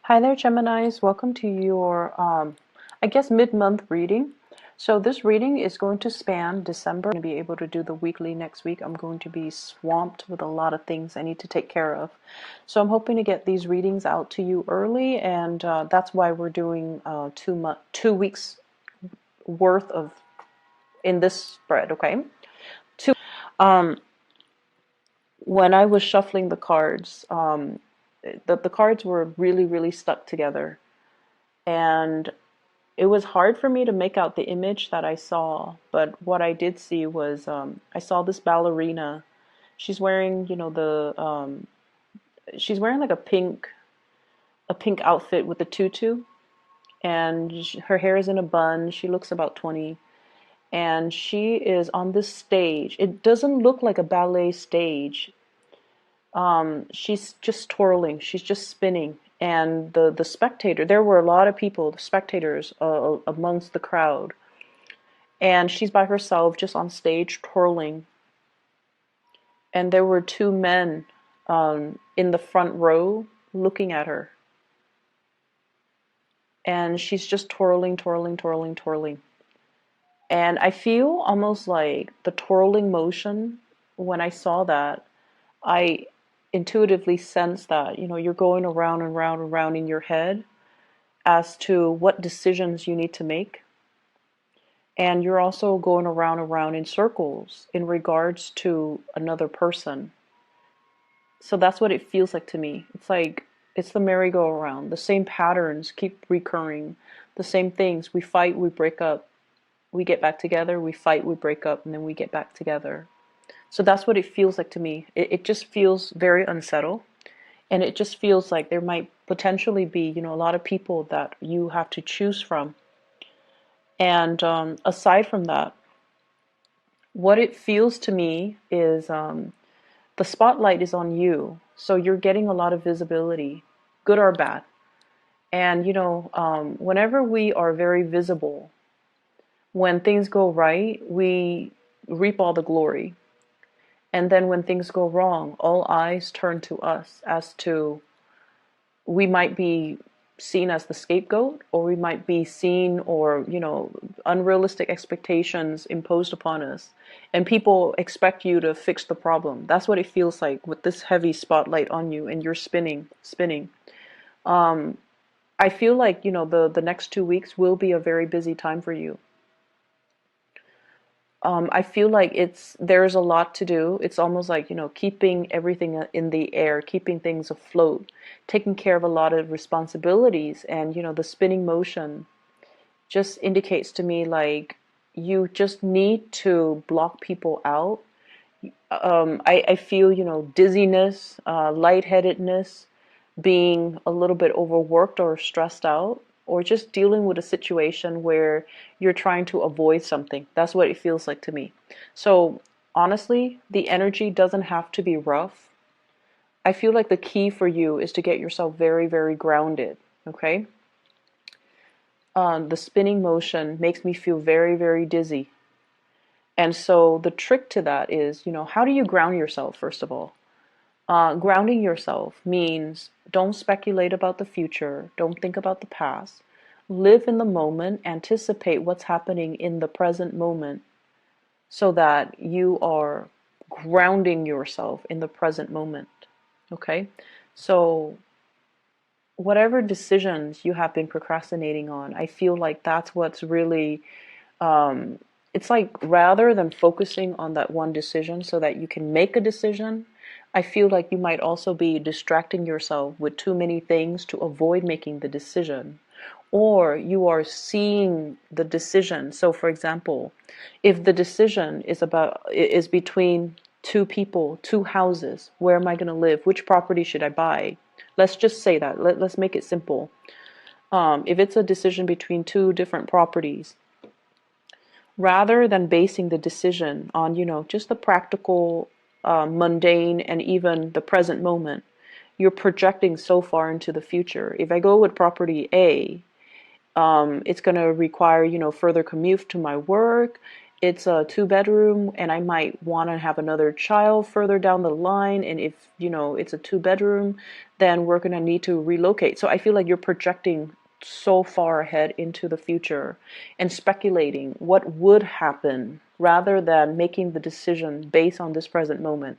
Hi there, Geminis. Welcome to your, I guess, mid-month reading. So this reading is going to span December. I'm going to be able to do the weekly next week. I'm going to be swamped with a lot of things I need to take care of. So I'm hoping to get these readings out to you early, and that's why we're doing 2 weeks worth of in this spread. Okay. Two. Um, when I was shuffling the cards, the cards were really stuck together, and it was hard for me to make out the image that I saw, but what I did see was I saw this ballerina. She's wearing, she's wearing like a pink outfit with a tutu, and her hair is in a bun. She looks about 20, and she is on this stage. It doesn't look like a ballet stage. She's just twirling. She's just spinning. And the spectator, there were a lot of people, the spectators amongst the crowd. And she's by herself, just on stage, twirling. And there were two men in the front row looking at her. And she's just twirling, twirling, twirling, twirling. And I feel almost like the twirling motion, when I saw that, I intuitively sense that, you're going around and round and round in your head as to what decisions you need to make. And you're also going around and round in circles in regards to another person. So that's what it feels like to me. It's like it's the merry-go-round. The same patterns keep recurring. The same things. We fight, we break up. We get back together, we fight, we break up, and then we get back together. So that's what it feels like to me. It just feels very unsettled. And it just feels like there might potentially be, a lot of people that you have to choose from. And aside from that, what it feels to me is the spotlight is on you. So you're getting a lot of visibility, good or bad. And, whenever we are very visible, when things go right, we reap all the glory. And then when things go wrong, all eyes turn to us as to we might be seen as the scapegoat, or we might be seen, or unrealistic expectations imposed upon us, and people expect you to fix the problem. That's what it feels like with this heavy spotlight on you, and you're spinning. I feel like the next 2 weeks will be a very busy time for you. I feel like there's a lot to do. It's almost like, keeping everything in the air, keeping things afloat, taking care of a lot of responsibilities. And, the spinning motion just indicates to me like you just need to block people out. I feel, dizziness, lightheadedness, being a little bit overworked or stressed out, or just dealing with a situation where you're trying to avoid something. That's what it feels like to me. So honestly, the energy doesn't have to be rough. I feel like the key for you is to get yourself very grounded. Okay. The spinning motion makes me feel very dizzy. And so the trick to that is, how do you ground yourself, first of all? Grounding yourself means don't speculate about the future, don't think about the past. Live in the moment, anticipate what's happening in the present moment so that you are grounding yourself in the present moment. Okay? So, whatever decisions you have been procrastinating on, I feel like that's what's really it's like rather than focusing on that one decision so that you can make a decision, I feel like you might also be distracting yourself with too many things to avoid making the decision. Or you are seeing the decision. So for example, if the decision is between two people, two houses, where am I going to live? Which property should I buy? Let's just say that. Let's make it simple. If it's a decision between two different properties, rather than basing the decision on, just the practical, mundane, and even the present moment, you're projecting so far into the future. If I go with property A, it's going to require, further commute to my work. it's a 2 bedroom and I might want to have another child further down the line, and if it's a 2 bedroom, then we're going to need to relocate. So I feel like you're projecting so far ahead into the future and speculating what would happen rather than making the decision based on this present moment.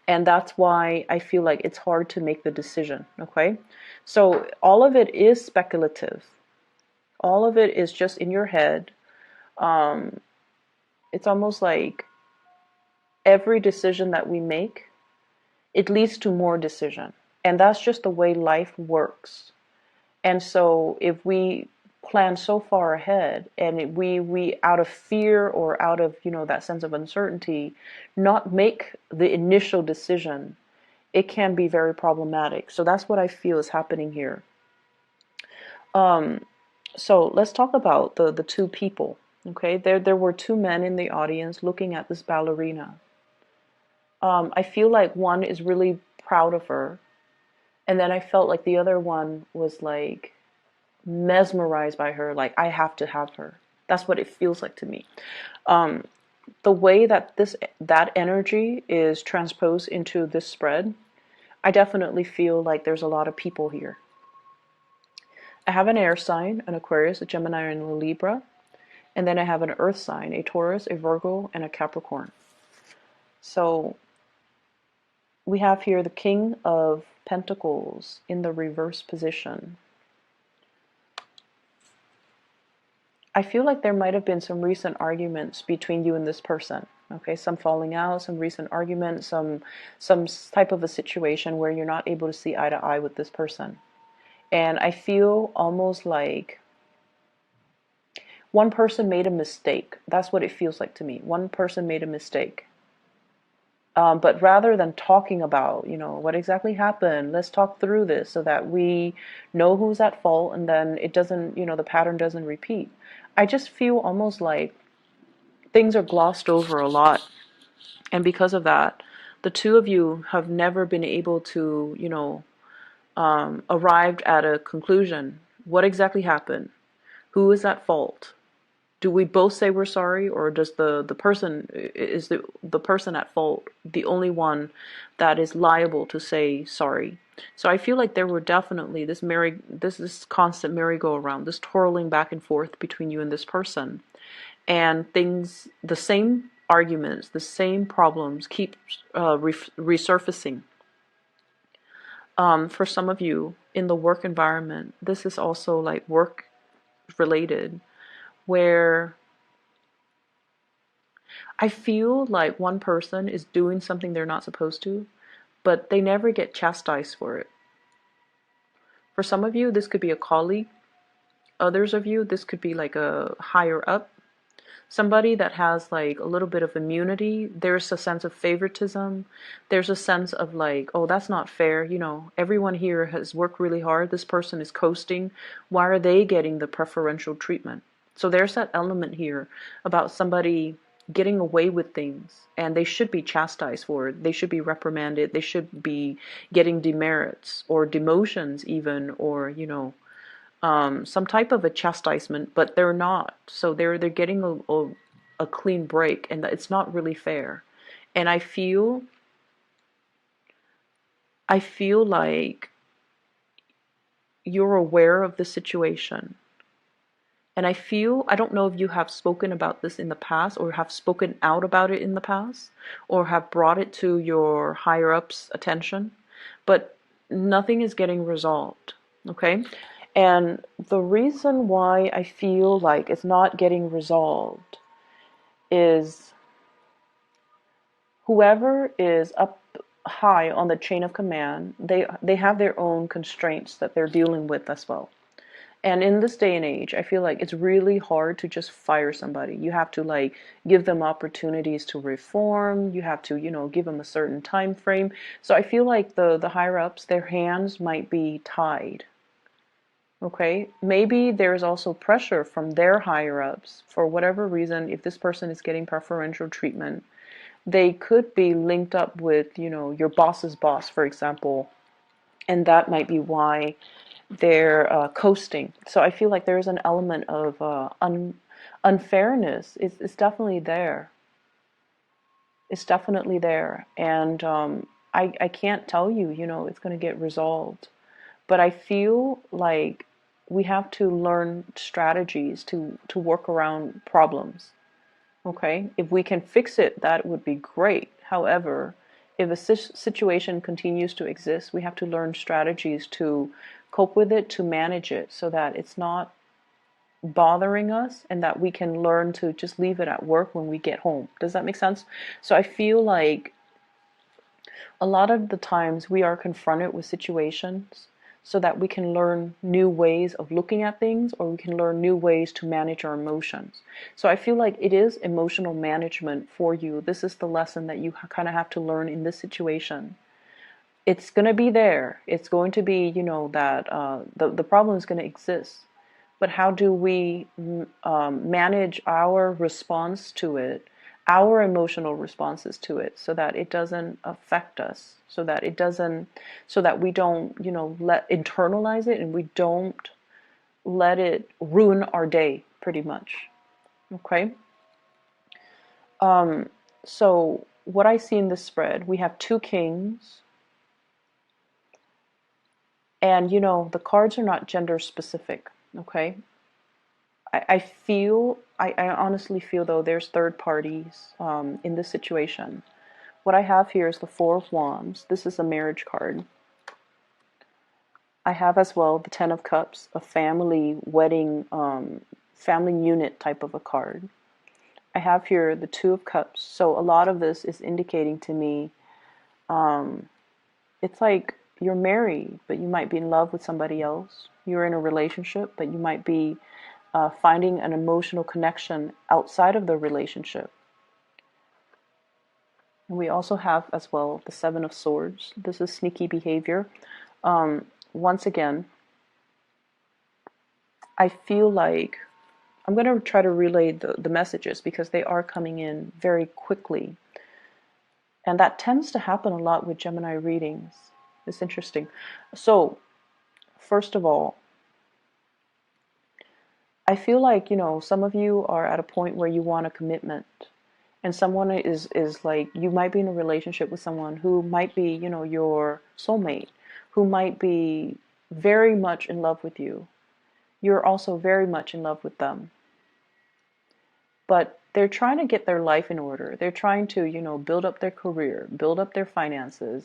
And that's why I feel like it's hard to make the decision. Okay, so all of it is speculative, all of it is just in your head. It's almost like every decision that we make, it leads to more decision. And that's just the way life works. And so if we plan so far ahead and we out of fear or out of, that sense of uncertainty, not make the initial decision, it can be very problematic. So that's what I feel is happening here. So let's talk about the two people. Okay, there were two men in the audience looking at this ballerina. I feel like one is really proud of her, and then I felt like the other one was like mesmerized by her, like I have to have her. That's what it feels like to me. The way that that energy is transposed into this spread, I definitely feel like there's a lot of people here. I have an air sign, an Aquarius, a Gemini, and a Libra, and then I have an earth sign, a Taurus, a Virgo, and a Capricorn. So we have here the King of Pentacles in the reverse position. I feel like there might have been some recent arguments between you and this person. Okay, some falling out, some recent arguments, some type of a situation where you're not able to see eye to eye with this person. And I feel almost like one person made a mistake. That's what it feels like to me. One person made a mistake. But rather than talking about, what exactly happened, let's talk through this so that we know who's at fault and then it doesn't, the pattern doesn't repeat. I just feel almost like things are glossed over a lot. And because of that, the two of you have never been able to, arrived at a conclusion. What exactly happened? Who is at fault? Do we both say we're sorry, or does the person, is the person at fault the only one that is liable to say sorry? So I feel like there were definitely this constant merry-go-round, this twirling back and forth between you and this person, and things, the same arguments, the same problems keep resurfacing. For some of you in the work environment, this is also like work related, where I feel like one person is doing something they're not supposed to, but they never get chastised for it. For some of you, this could be a colleague. Others of you, this could be like a higher up. Somebody that has like a little bit of immunity. There's a sense of favoritism. There's a sense of like, oh, that's not fair. Everyone here has worked really hard. This person is coasting. Why are they getting the preferential treatment? So there's that element here about somebody getting away with things, and they should be chastised for it. They should be reprimanded. They should be getting demerits or demotions even, or some type of a chastisement, but they're not. So they're getting a clean break, and it's not really fair. And I feel like you're aware of the situation. And I don't know if you have spoken about this in the past or have spoken out about it in the past or have brought it to your higher ups' attention, but nothing is getting resolved, okay? And the reason why I feel like it's not getting resolved is whoever is up high on the chain of command, they have their own constraints that they're dealing with as well. And in this day and age, I feel like it's really hard to just fire somebody. You have to like give them opportunities to reform. You have to, give them a certain time frame. So I feel like the higher ups, their hands might be tied. Okay, maybe there's also pressure from their higher ups for whatever reason. If this person is getting preferential treatment, they could be linked up with, your boss's boss, for example, and that might be why they're coasting. So I feel like there's an element of unfairness is definitely there. It's definitely there. And I can't tell you, it's going to get resolved. But I feel like we have to learn strategies to work around problems. Okay? If we can fix it, that would be great. However, if a situation continues to exist, we have to learn strategies to cope with it, to manage it, so that it's not bothering us and that we can learn to just leave it at work when we get home. Does that make sense? So I feel like a lot of the times we are confronted with situations so that we can learn new ways of looking at things, or we can learn new ways to manage our emotions. So I feel like it is emotional management for you. This is the lesson that you kind of have to learn in this situation. It's going to be there. It's going to be, that the problem is going to exist. But how do we manage our response to it, our emotional responses to it, so that it doesn't affect us, so that we don't, let internalize it, and we don't let it ruin our day, pretty much. Okay. So what I see in this spread, we have two kings, and the cards are not gender specific. Okay. I honestly feel though there's third parties in this situation. What I have here is the Four of Wands. This is a marriage card. I have as well the Ten of Cups, a family wedding, family unit type of a card. I have here the Two of Cups. So a lot of this is indicating to me, it's like you're married, but you might be in love with somebody else. You're in a relationship, but you might be finding an emotional connection outside of the relationship. And we also have as well the Seven of Swords. This is sneaky behavior. Once again, I feel like I'm going to try to relay the messages because they are coming in very quickly. And that tends to happen a lot with Gemini readings. It's interesting. So, first of all, I feel like, some of you are at a point where you want a commitment. And someone is like, you might be in a relationship with someone who might be, your soulmate, who might be very much in love with you. You're also very much in love with them. But they're trying to get their life in order. They're trying to, build up their career, build up their finances,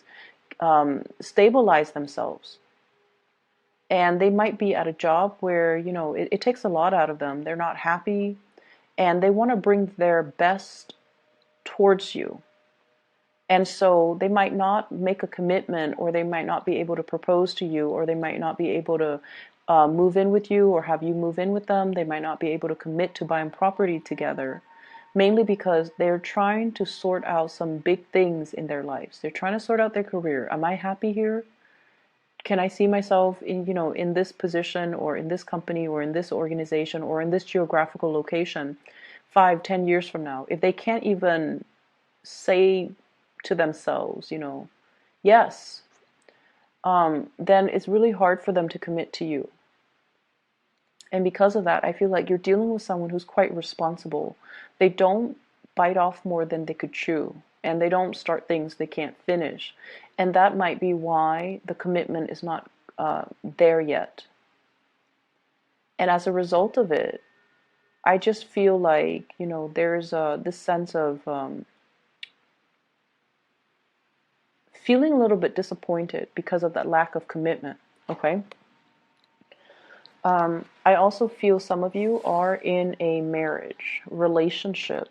stabilize themselves. And they might be at a job where, it takes a lot out of them. They're not happy, and they want to bring their best towards you. And so they might not make a commitment, or they might not be able to propose to you, or they might not be able to move in with you or have you move in with them. They might not be able to commit to buying property together, mainly because they're trying to sort out some big things in their lives. They're trying to sort out their career. Am I happy here? Can I see myself in, in this position, or in this company, or in this organization, or in this geographical location 5, 10 years from now? If they can't even say to themselves, yes, then it's really hard for them to commit to you. And because of that, I feel like you're dealing with someone who's quite responsible. They don't bite off more than they could chew, and they don't start things they can't finish. And that might be why the commitment is not there yet. And as a result of it, I just feel like, there's this sense of feeling a little bit disappointed because of that lack of commitment. Okay. I also feel some of you are in a marriage relationship,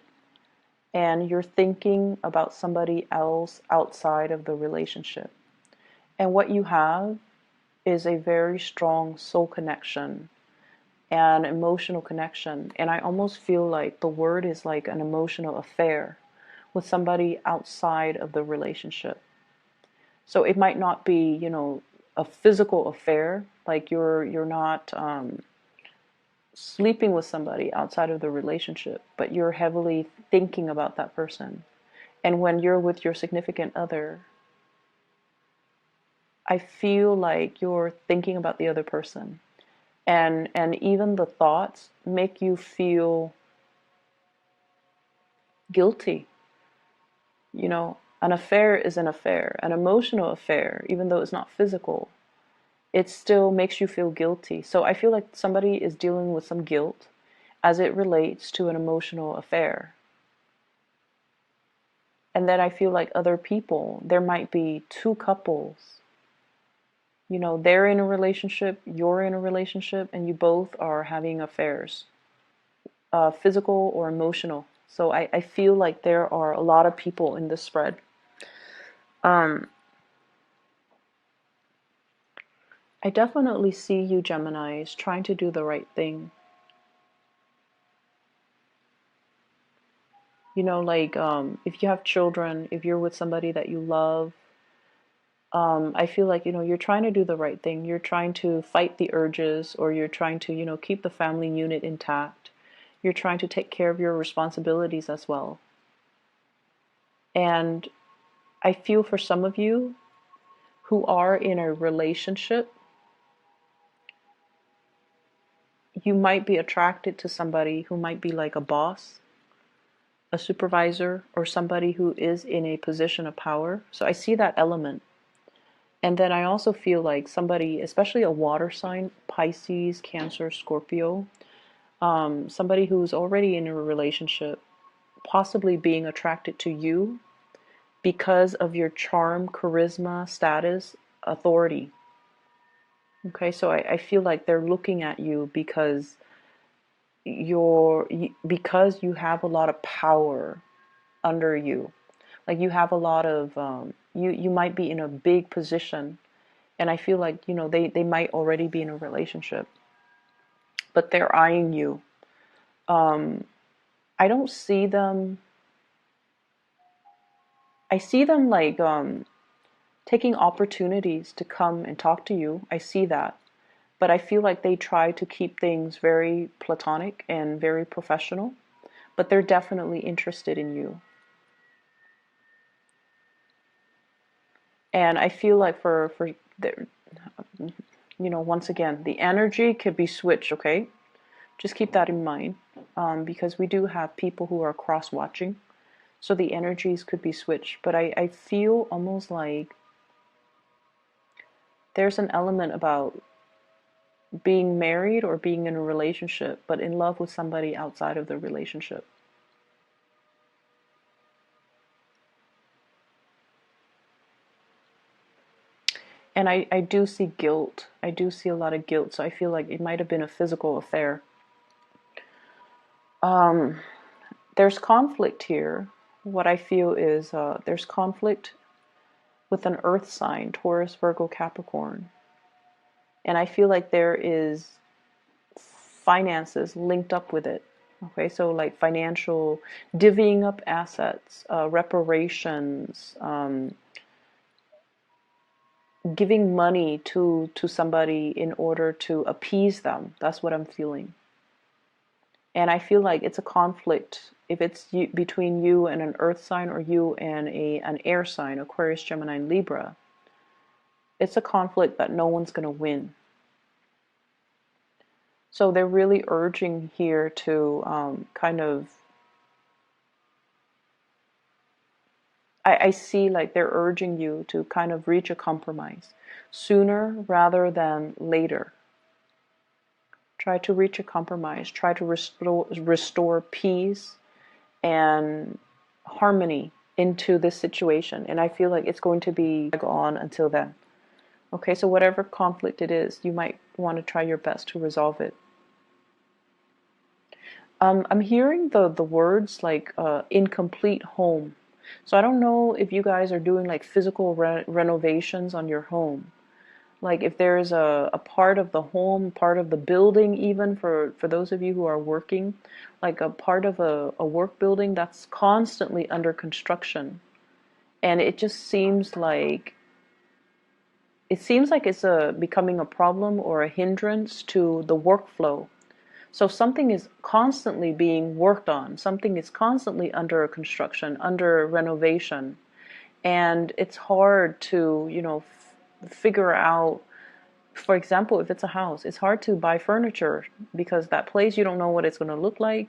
and you're thinking about somebody else outside of the relationship. And what you have is a very strong soul connection and emotional connection. And I almost feel like the word is like an emotional affair with somebody outside of the relationship. So it might not be, a physical affair, like you're not sleeping with somebody outside of the relationship, but you're heavily thinking about that person. And when you're with your significant other, I feel like you're thinking about the other person. And even the thoughts make you feel guilty. An affair is an affair, an emotional affair, even though it's not physical, it still makes you feel guilty. So I feel like somebody is dealing with some guilt as it relates to an emotional affair. And then I feel like other people, there might be two couples, they're in a relationship, you're in a relationship, and you both are having affairs, physical or emotional. So I feel like there are a lot of people in this spread. Um, I definitely see you, Geminis, trying to do the right thing. If you have children, if you're with somebody that you love, I feel like, you're trying to do the right thing. You're trying to fight the urges, or you're trying to, keep the family unit intact. You're trying to take care of your responsibilities as well. And I feel for some of you who are in a relationship, you might be attracted to somebody who might be like a boss, a supervisor, or somebody who is in a position of power. So I see that element. And then I also feel like somebody, especially a water sign, Pisces, Cancer, Scorpio, somebody who's already in a relationship, possibly being attracted to you because of your charm, charisma, status, authority. Okay, so I feel like they're looking at you because because you have a lot of power under you. Like you have a lot of you might be in a big position, and I feel like they might already be in a relationship, but they're eyeing you. I don't see them. I see them like taking opportunities to come and talk to you. I see that, but I feel like they try to keep things very platonic and very professional. But they're definitely interested in you. And I feel like for the, once again, the energy could be switched. Okay, just keep that in mind, because we do have people who are cross watching, so the energies could be switched. But I feel almost like there's an element about being married or being in a relationship, but in love with somebody outside of the relationship. And I do see guilt. I do see a lot of guilt. So I feel like it might have been a physical affair. There's conflict here. What I feel is there's conflict with an earth sign, Taurus, Virgo, Capricorn. And I feel like there is finances linked up with it. Okay, so like financial, divvying up assets, reparations, giving money to somebody in order to appease them. That's what I'm feeling. And I feel like it's a conflict if it's between you and an earth sign, or you and an air sign, Aquarius, Gemini, and Libra. It's a conflict that no one's going to win. So they're really urging here to kind of, I see like they're urging you to kind of reach a compromise sooner rather than later. Try to reach a compromise. Try to restore peace and harmony into this situation. And I feel like it's going to be on until then. Okay, so whatever conflict it is, you might want to try your best to resolve it. I'm hearing the words like incomplete home. So I don't know if you guys are doing like physical renovations on your home. Like if there's a part of the home, part of the building, even for those of you who are working, like a part of a work building that's constantly under construction. And it just seems like it's becoming a problem or a hindrance to the workflow. So something is constantly being worked on, something is constantly under construction, under renovation, and it's hard to, figure out. For example, if it's a house, it's hard to buy furniture because that place, you don't know what it's going to look like.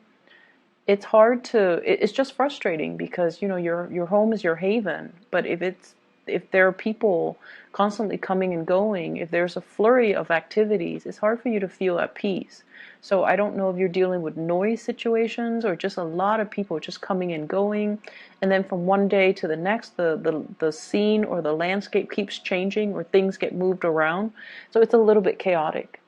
it's hard to, it's just frustrating because, you know, your home is your haven, but if there are people constantly coming and going, if there's a flurry of activities, it's hard for you to feel at peace. So I don't know if you're dealing with noise situations or just a lot of people just coming and going, and then from one day to the next, the scene or the landscape keeps changing or things get moved around. So it's a little bit chaotic.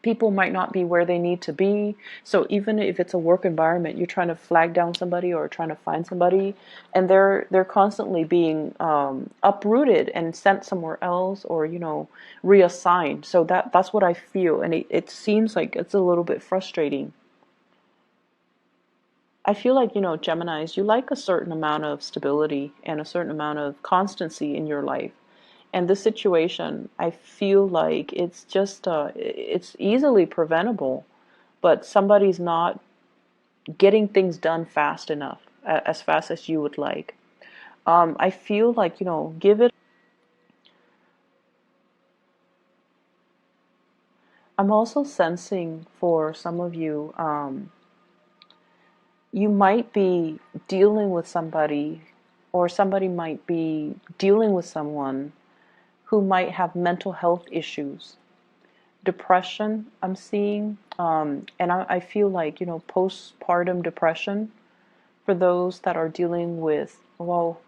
People might not be where they need to be. So even if it's a work environment, you're trying to flag down somebody or trying to find somebody, and they're constantly being uprooted and sent somewhere else, or, you know, reassigned. So that's what I feel, and it seems like it's a little bit frustrating. I feel like, you know, Geminis, you like a certain amount of stability and a certain amount of constancy in your life. And this situation, I feel like it's just, it's easily preventable, but somebody's not getting things done fast enough, as fast as you would like. I feel like, you know, give it. I'm also sensing for some of you, you might be dealing with somebody, or somebody might be dealing with someone who might have mental health issues. Depression, I'm seeing, and I feel like, you know, postpartum depression for those that are dealing with, well,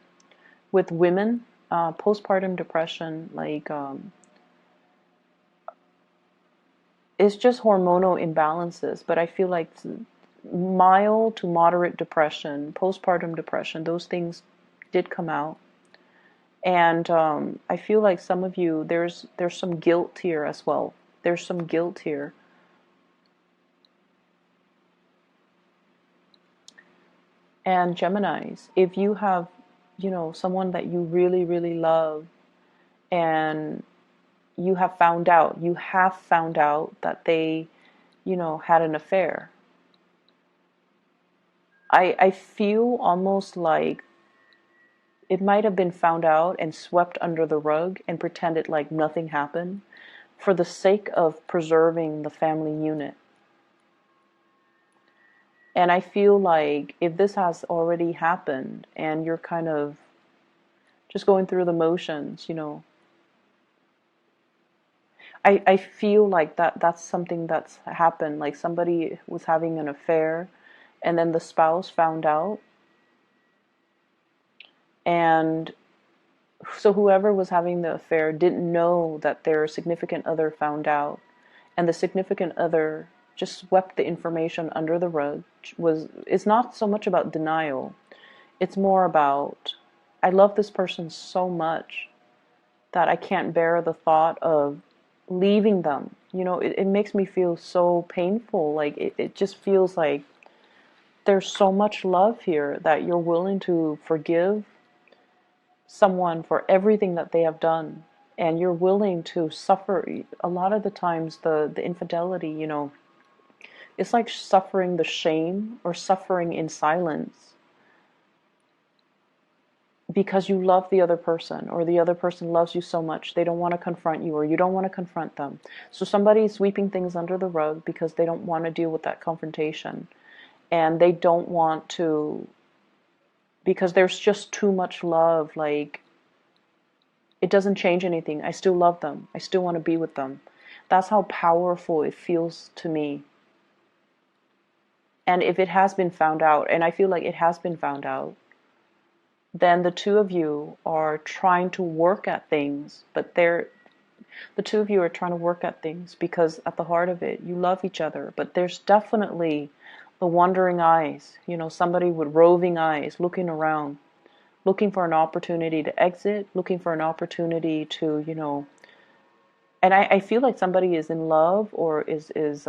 with women, postpartum depression, like, it's just hormonal imbalances, but I feel like mild to moderate depression, postpartum depression, those things did come out. And I feel like some of you, there's some guilt here as well. There's some guilt here. And Geminis, if you have, you know, someone that you really, really love, and you have found out that they, you know, had an affair. I feel almost like it might have been found out and swept under the rug and pretended like nothing happened for the sake of preserving the family unit. And I feel like if this has already happened and you're kind of just going through the motions, you know, I feel like that's something that's happened. Like somebody was having an affair and then the spouse found out, and so whoever was having the affair didn't know that their significant other found out, and the significant other just swept the information under the rug. It's not so much about denial. It's more about, I love this person so much that I can't bear the thought of leaving them. You know, it makes me feel so painful. Like it just feels like there's so much love here that you're willing to forgive someone for everything that they have done. And you're willing to suffer. A lot of the times, the infidelity, you know, it's like suffering the shame or suffering in silence because you love the other person, or the other person loves you so much they don't want to confront you, or you don't want to confront them. So somebody's sweeping things under the rug because they don't want to deal with that confrontation, and they don't want to, because there's just too much love. Like, it doesn't change anything. I still love them. I still want to be with them. That's how powerful it feels to me. And if it has been found out, and I feel like it has been found out, then the two of you are trying to work at things, but the two of you are trying to work at things because at the heart of it, you love each other. But there's definitely the wandering eyes, you know, somebody with roving eyes looking around, looking for an opportunity to exit, looking for an opportunity to, you know, and I feel like somebody is in love, or is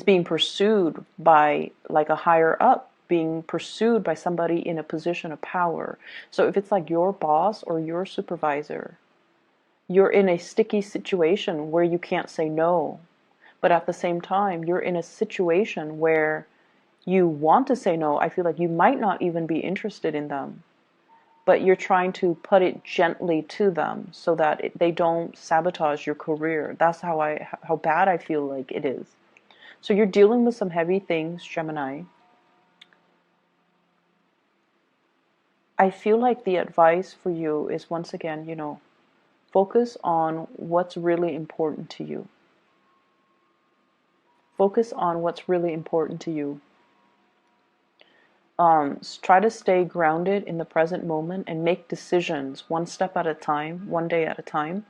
being pursued by like a higher up, being pursued by somebody in a position of power. So if it's like your boss or your supervisor, you're in a sticky situation where you can't say no. But at the same time, you're in a situation where you want to say no. I feel like you might not even be interested in them, but you're trying to put it gently to them so that they don't sabotage your career. That's how bad I feel like it is. So you're dealing with some heavy things, Gemini. I feel like the advice for you is, once again, focus on what's really important to you. Focus on what's really important to you. Try to stay grounded in the present moment and make decisions one step at a time, one day at a time.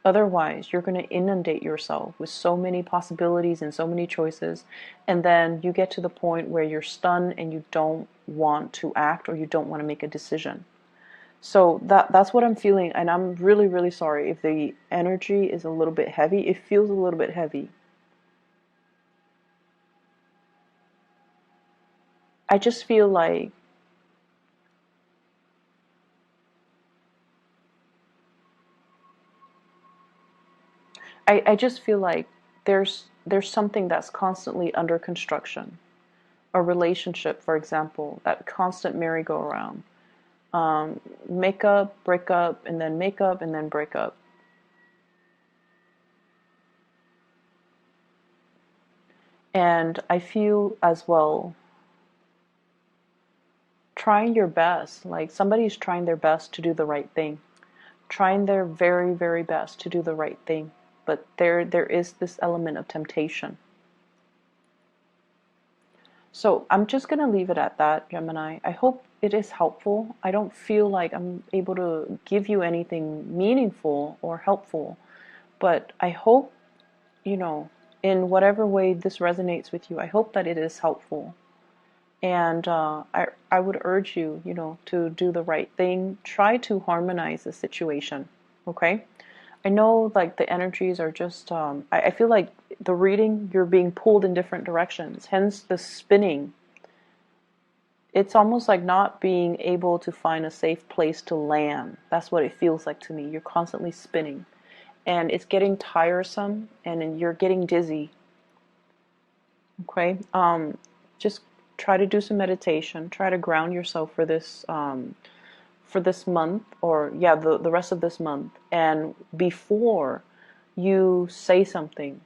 Otherwise, you're going to inundate yourself with so many possibilities and so many choices, and then you get to the point where you're stunned and you don't want to act or you don't want to make a decision. So that's what I'm feeling, and I'm really, really sorry if the energy is a little bit heavy. It feels a little bit heavy. I just feel like I just feel like there's something that's constantly under construction. A relationship, for example, that constant merry-go-round. Make up, break up, and then make up, and then break up. And I feel as well, trying your best, like somebody's trying their best to do the right thing, trying their very, very best to do the right thing. But there is this element of temptation. So I'm just going to leave it at that, Gemini. I hope it is helpful. I don't feel like I'm able to give you anything meaningful or helpful, but I hope, in whatever way this resonates with you, I hope that it is helpful. And I would urge you, to do the right thing. Try to harmonize the situation, okay? I know like the energies are just, I feel like the reading, you're being pulled in different directions, hence the spinning. It's almost like not being able to find a safe place to land. That's what it feels like to me. You're constantly spinning. And it's getting tiresome and you're getting dizzy. Okay? Just try to do some meditation. Try to ground yourself for this month, or yeah, the rest of this month. And before you say something,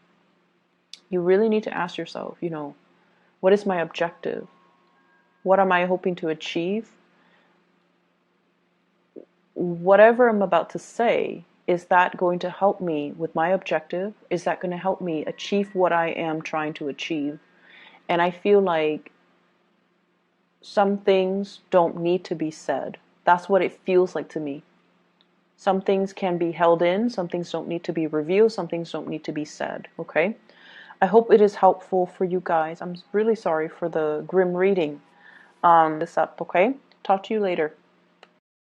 you really need to ask yourself, what is my objective? What am I hoping to achieve? Whatever I'm about to say, is that going to help me with my objective? Is that going to help me achieve what I am trying to achieve? And I feel like some things don't need to be said. That's what it feels like to me. Some things can be held in, some things don't need to be revealed, some things don't need to be said, okay? I hope it is helpful for you guys. I'm really sorry for the grim reading. This up, okay? Talk to you later.